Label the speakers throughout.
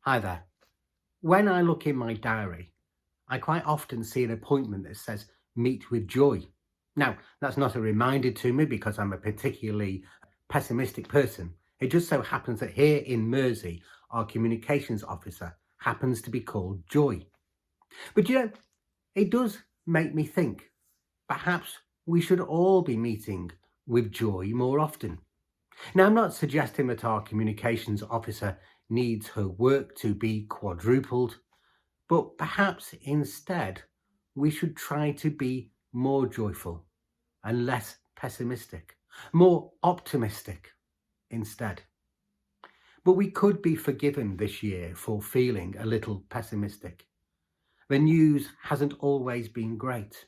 Speaker 1: Hi there. When I look in my diary, I quite often see an appointment that says meet with Joy. Now, that's not a reminder to me because I'm a particularly pessimistic person. It just so happens that here in Mersey, our communications officer happens to be called Joy. But it does make me think perhaps we should all be meeting with Joy more often. Now, I'm not suggesting that our communications officer needs her work to be quadrupled, but perhaps instead we should try to be more joyful and less pessimistic, more optimistic instead. But we could be forgiven this year for feeling a little pessimistic. The news hasn't always been great.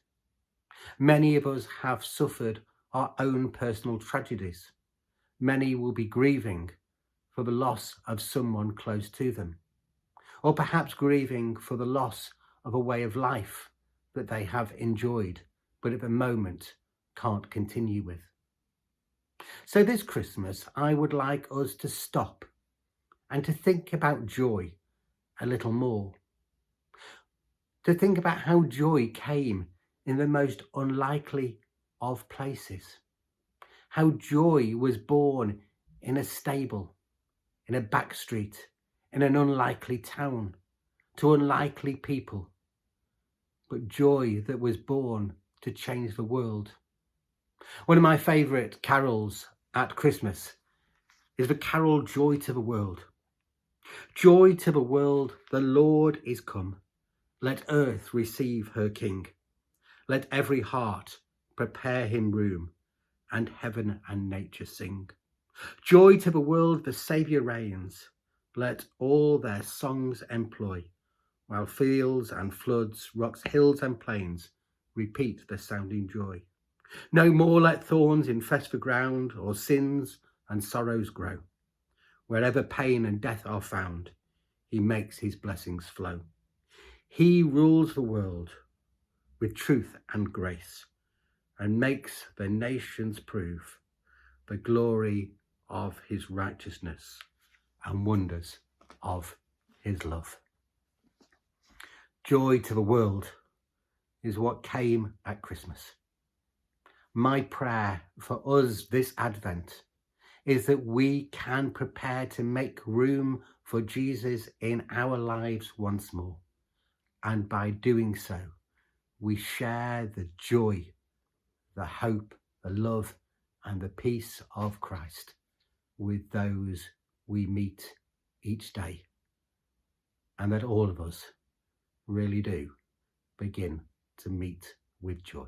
Speaker 1: Many of us have suffered our own personal tragedies. Many will be grieving for the loss of someone close to them, or perhaps grieving for the loss of a way of life that they have enjoyed, but at the moment can't continue with. So this Christmas, I would like us to stop and to think about joy a little more. To think about how joy came in the most unlikely of places. How joy was born in a stable, in a back street, in an unlikely town, to unlikely people, but joy that was born to change the world. One of my favourite carols at Christmas is the carol Joy to the World. Joy to the world, the Lord is come. Let earth receive her King. Let every heart prepare him room, and heaven and nature sing. Joy to the world, the Saviour reigns. Let all their songs employ, while fields and floods, rocks, hills and plains repeat the sounding joy. No more let thorns infest the ground, or sins and sorrows grow. Wherever pain and death are found, he makes his blessings flow. He rules the world with truth and grace, and makes the nations prove the glory of his righteousness and wonders of his love. Joy to the world is what came at Christmas. My prayer for us this Advent is that we can prepare to make room for Jesus in our lives once more. And by doing so, we share the joy, the hope, the love, and the peace of Christ with those we meet each day. And that all of us really do begin to meet with joy.